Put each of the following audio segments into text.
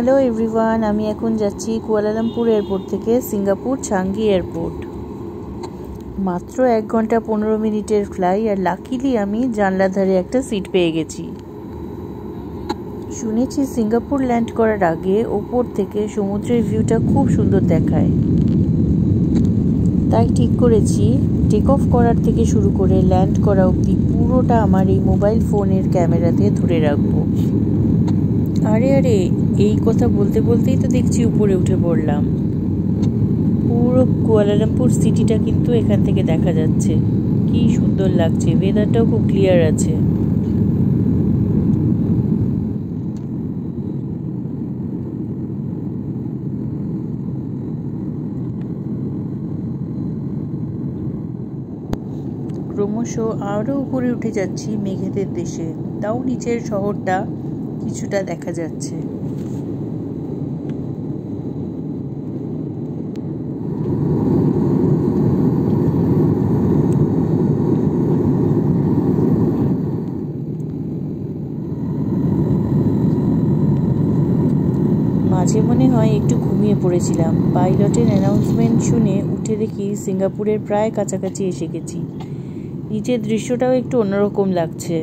Hello everyone, আমি এখন যাচ্ছি কুয়ালালামপুর এয়ারপোর্ট থেকে সিঙ্গাপুর চাঙ্গি এয়ারপোর্ট। মাত্র 1 ঘন্টা 15 মিনিটের ফ্লাই, আর লাকিলি আমি জানলার ধারে একটা সিট পেয়ে গেছি। শুনেছি সিঙ্গাপুর ল্যান্ড করার আগে ওপর থেকে সমুদ্রের ভিউটা খুব সুন্দর দেখায়, তাই ঠিক করেছি টেক অফ করার থেকে শুরু করে ল্যান্ড করা অবধি পুরোটা আমার এই মোবাইল ফোনের ক্যামেরাতে ধরে রাখবো। আরে এই কথা বলতে বলতেই তো দেখছি উপরে উঠে পড়লাম। পুরো কুয়ালালামপুর সিটিটা কিন্তু এখান থেকে দেখা যাচ্ছে। কি সুন্দর লাগছে, ওয়েদারটাও খুব ক্লিয়ার আছে। ক্রমশ আরও উপরে উঠে যাচ্ছি মেঘেদের দেশে, তাও নিচের শহরটা কিছুটা দেখা যাচ্ছে। মাঝে মনে হয় একটু ঘুমিয়ে পড়েছিলাম। পাইলটের অ্যানাউন্সমেন্ট শুনে উঠে দেখি সিঙ্গাপুরের প্রায় কাছাকাছি এসে গেছি। নিচের দৃশ্যটাও একটু অন্যরকম লাগছে।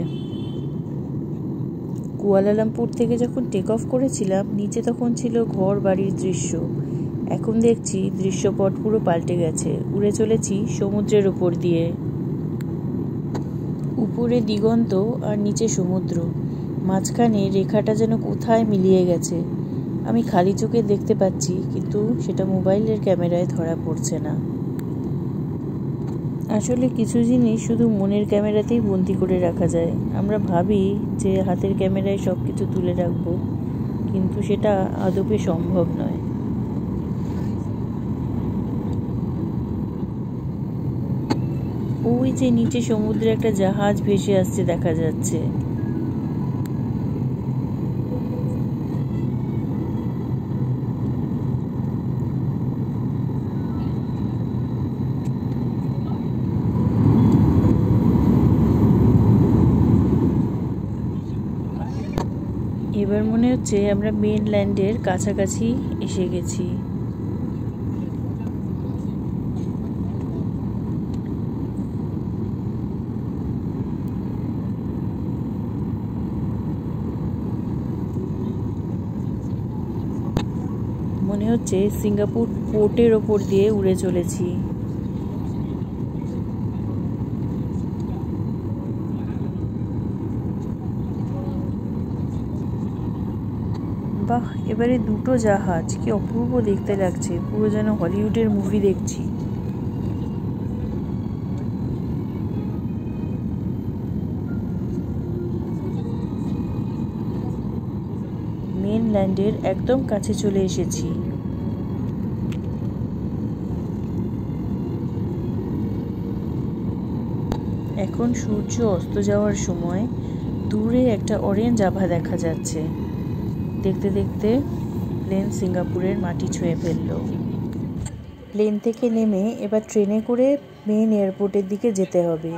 কুয়ালালামপুর থেকে যখন টেক অফ করেছিলাম নিচে তখন ছিল ঘর বাড়ির দৃশ্য। এখন দেখছি দৃশ্যপট পুরো পাল্টে গেছে। উড়ে চলেছি সমুদ্রের উপর দিয়ে। উপরে দিগন্ত আর নিচে সমুদ্র, মাঝখানে রেখাটা যেন কোথায় মিলিয়ে গেছে। আমি খালি চোখে দেখতে পাচ্ছি, কিন্তু সেটা মোবাইলের ক্যামেরায় ধরা পড়ছে না। আসলে কিছু জিনিস শুধু মনের ক্যামেরাতেই বন্দি করে রাখা যায়। আমরা ভাবি যে হাতের ক্যামেরায় সব কিছু তুলে রাখবো, কিন্তু সেটা আদপে সম্ভব নয়। ওই যে নিচে সমুদ্রে একটা জাহাজ ভেসে আসছে দেখা যাচ্ছে। এবার মনে হচ্ছে আমরা মেনল্যান্ডের কাছাকাছি এসে গেছি। মনে হচ্ছে সিঙ্গাপুর পোর্টের ওপর দিয়ে উড়ে চলেছি। বাহ, এবারে দুটো জাহাজ, কি অপূর্ব দেখতে লাগছে, পুরো যেন হলিউডের মুভি দেখছি। মেনল্যান্ডের একদম কাছে চলে এসেছি। এখন সূর্য অস্ত যাওয়ার সময় দূরে একটা অরেঞ্জ আভা দেখা যাচ্ছে। দেখতে দেখতে প্লেন সিঙ্গাপুরের মাটি ছুঁয়ে ফেলল। প্লেন থেকে নেমে এবার ট্রেনে করে মেন এয়ারপোর্টের দিকে যেতে হবে।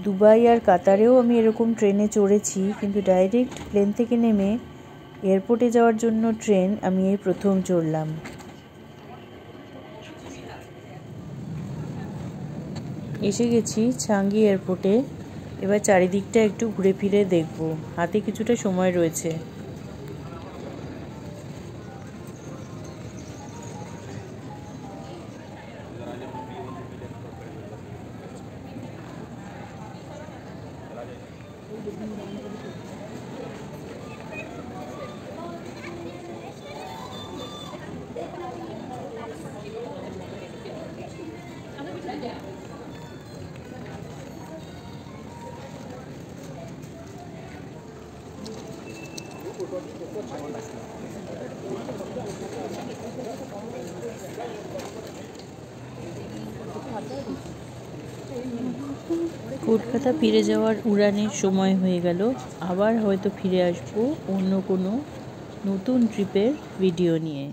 দুবাই আর কাতারেও আমি এরকম ট্রেনে চড়েছি, কিন্তু ডাইরেক্ট প্লেন থেকে নেমে এয়ারপোর্টে যাওয়ার জন্য ট্রেন আমি এই প্রথম চড়লাম। এসে গেছি চাঙ্গি এয়ারপোর্টে। এবার চারিদিকটা একটু ঘুরে ফিরে দেখব, হাতে কিছুটা সময় রয়েছে। কলকাতা ফিরে যাওয়ার উড়ানের সময় হয়ে গেল। আবার হয়তো ফিরে আসবো অন্য কোনো নতুন ট্রিপের ভিডিও নিয়ে।